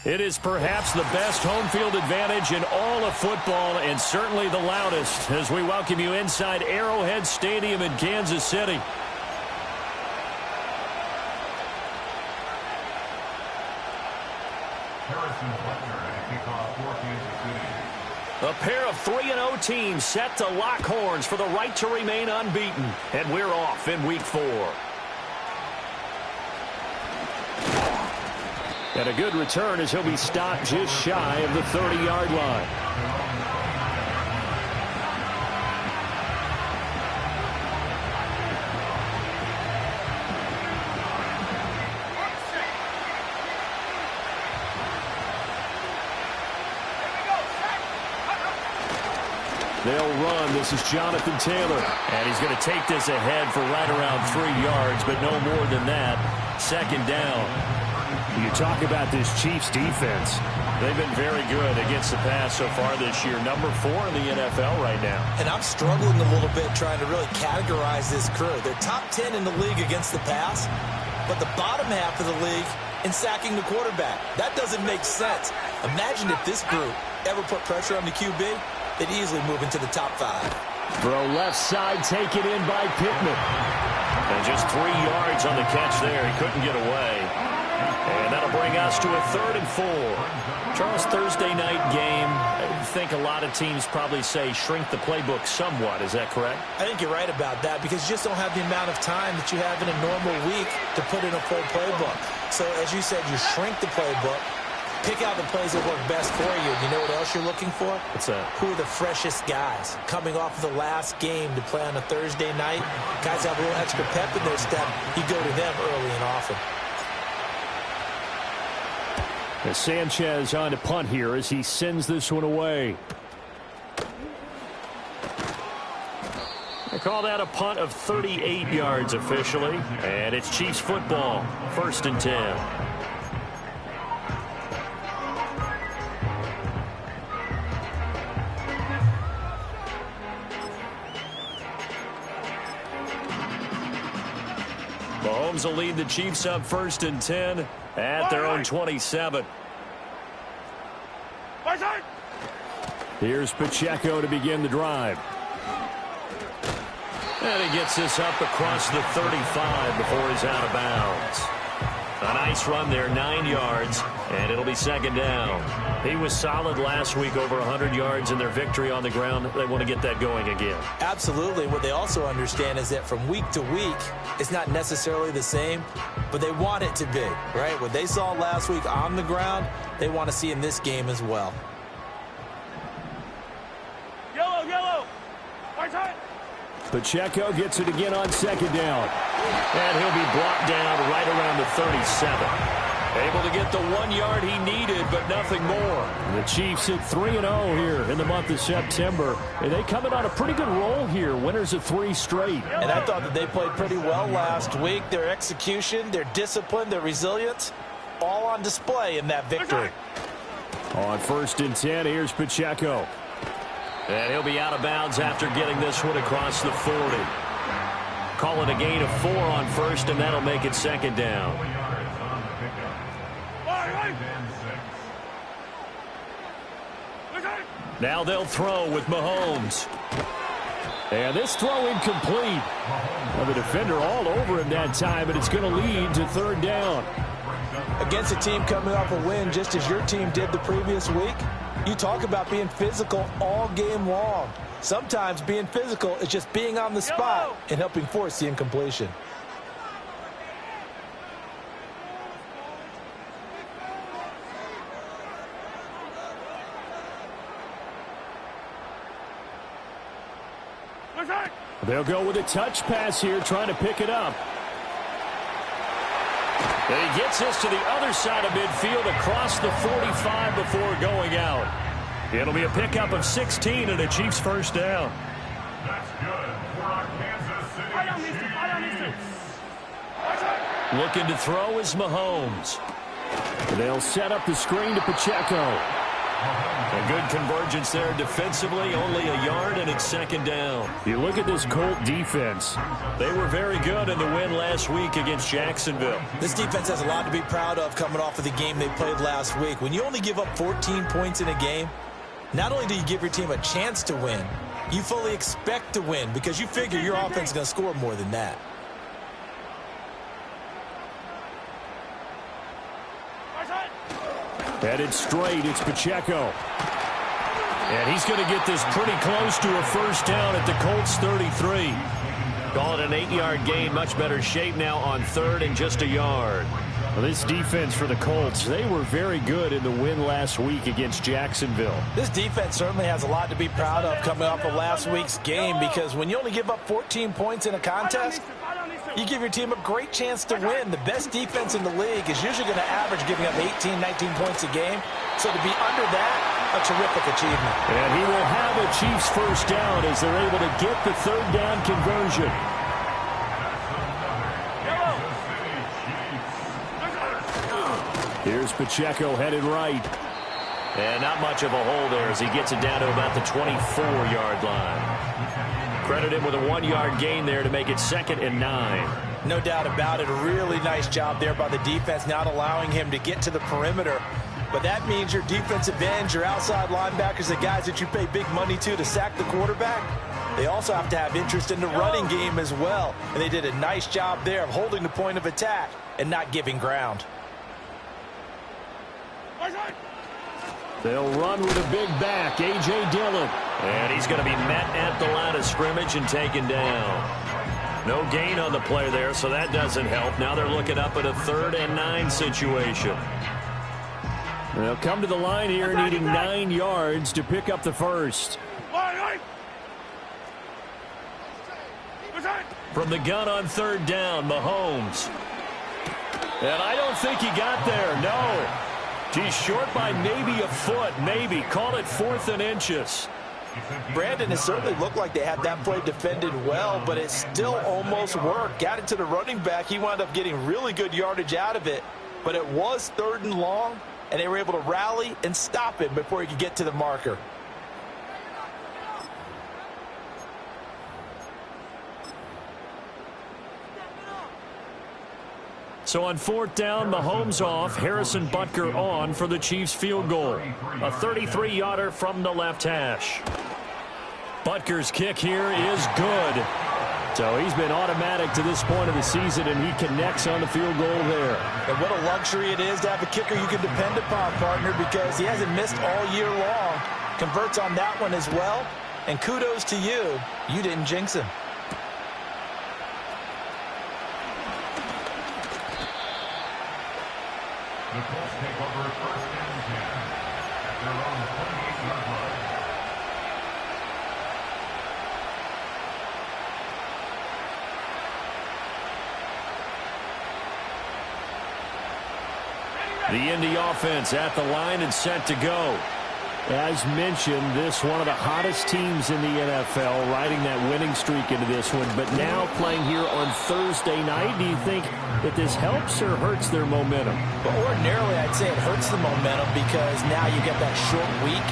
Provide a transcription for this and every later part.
It is perhaps the best home field advantage in all of football, and certainly the loudest, as we welcome you inside Arrowhead Stadium in Kansas City. A pair of 3-0 teams set to lock horns for the right to remain unbeaten, and we're off in Week 4. And a good return as he'll be stopped just shy of the 30-yard line. They'll run. This is Jonathan Taylor. And he's going to take this ahead for right around 3 yards, but no more than that. Second down. You talk about this Chiefs defense. They've been very good against the pass so far this year. Number 4 in the NFL right now. And I'm struggling a little bit trying to really categorize this crew. They're top 10 in the league against the pass, but the bottom half of the league in sacking the quarterback. That doesn't make sense. Imagine if this group ever put pressure on the QB, they'd easily move into the top 5. Throw left side, taken in by Pittman. And just 3 yards on the catch there. He couldn't get away. And that'll bring us to a 3rd and 4. Charles, Thursday night game. I think a lot of teams probably say shrink the playbook somewhat. Is that correct? I think you're right about that because you just don't have the amount of time that you have in a normal week to put in a full playbook. So, as you said, you shrink the playbook, pick out the plays that work best for you. You know what else you're looking for? What's that? Who are the freshest guys coming off of the last game to play on a Thursday night? Guys have a little extra pep in their step. You go to them early and often. As Sanchez on to punt here as he sends this one away. They call that a punt of 38 yards officially. And it's Chiefs football. 1st and 10. Mahomes will lead the Chiefs up 1st and 10 at their own 27. Here's Pacheco to begin the drive. And he gets this up across the 35 before he's out of bounds. A nice run there, 9 yards, and it'll be 2nd down. He was solid last week, over 100 yards in their victory on the ground. They want to get that going again. Absolutely. What they also understand is that from week to week, it's not necessarily the same, but they want it to be, right? What they saw last week on the ground, they want to see in this game as well. Yellow. Pacheco gets it again on 2nd down. And he'll be brought down right around the 37. Able to get the 1 yard he needed, but nothing more. The Chiefs at 3-0 here in the month of September. And they come in on a pretty good roll here. Winners of 3 straight. And I thought that they played pretty well last week. Their execution, their discipline, their resilience, all on display in that victory. On 1st and 10, here's Pacheco. And he'll be out of bounds after getting this one across the 40. Call it a gain of 4 on 1st, and that'll make it 2nd down. Now they'll throw with Mahomes. And this throw incomplete. Well, the defender all over him that time, and it's going to lead to 3rd down. Against a team coming off a win just as your team did the previous week, you talk about being physical all game long. Sometimes being physical is just being on the spot and helping force the incompletion. They'll go with a touch pass here, trying to pick it up. And he gets this to the other side of midfield across the 45 before going out. It'll be a pickup of 16 and a Chiefs 1st down. That's good for our Kansas City Chiefs. Looking to throw is Mahomes. They'll set up the screen to Pacheco. A good convergence there defensively, only a yard, and it's second down. You look at this Colt defense. They were very good in the win last week against Jacksonville. This defense has a lot to be proud of coming off of the game they played last week. When you only give up 14 points in a game, not only do you give your team a chance to win, you fully expect to win because you figure your offense is going to score more than that. Headed straight, it's Pacheco. And he's going to get this pretty close to a first down at the Colts 33. Call it an 8-yard gain, much better shape now on third and just a yard. Well, this defense for the Colts, they were very good in the win last week against Jacksonville. This defense certainly has a lot to be proud of coming off of last week's game because when you only give up 14 points in a contest, you give your team a great chance to win. The best defense in the league is usually going to average giving up 18, 19 points a game. So to be under that, a terrific achievement. And he will have a Chiefs first down as they're able to get the third down conversion. Here's Pacheco headed right. And not much of a hole there as he gets it down to about the 24-yard line. Credit him with a 1-yard gain there to make it 2nd and 9. No doubt about it. A really nice job there by the defense, not allowing him to get to the perimeter. But that means your defensive ends, your outside linebackers, the guys that you pay big money to sack the quarterback, they also have to have interest in the running game as well. And they did a nice job there of holding the point of attack and not giving ground. They'll run with a big back, A.J. Dillon. And he's going to be met at the line of scrimmage and taken down. No gain on the play there, so that doesn't help. Now they're looking up at a 3rd and 9 situation. They'll come to the line here needing 9 yards to pick up the first. From the gun on 3rd down, Mahomes. And I don't think he got there, no. He's short by maybe a foot, maybe. Call it 4th and inches. Brandon, it certainly looked like they had that play defended well, but it still almost worked. Got it to the running back. He wound up getting really good yardage out of it, but it was 3rd and long, and they were able to rally and stop him before he could get to the marker. So on 4th down, Mahomes off, Harrison Butker on for the Chiefs field goal. A 33-yarder from the left hash. Butker's kick here is good. So he's been automatic to this point of the season, and he connects on the field goal there. And what a luxury it is to have a kicker you can depend upon, partner, because he hasn't missed all year long. Converts on that one as well. And kudos to you. You didn't jinx him. The Colts take over 1st and 10 at their own 28-yard line. The Indy offense at the line and set to go. As mentioned, this one of the hottest teams in the NFL, riding that winning streak into this one, but now playing here on Thursday night. Do you think that this helps or hurts their momentum? But ordinarily, I'd say it hurts the momentum because now you get that short week.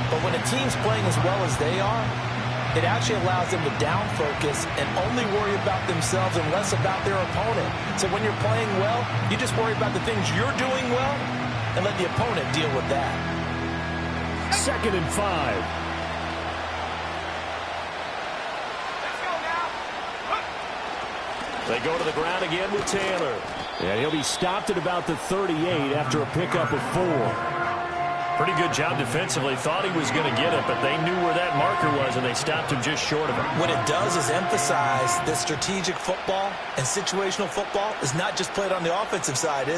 But when a team's playing as well as they are, it actually allows them to down focus and only worry about themselves and less about their opponent. So when you're playing well, you just worry about the things you're doing well and let the opponent deal with that. 2nd and 5. They go to the ground again with Taylor. And he'll be stopped at about the 38 after a pickup of 4. Pretty good job defensively. Thought he was going to get it, but they knew where that marker was, and they stopped him just short of it. What it does is emphasize that strategic football and situational football is not just played on the offensive side.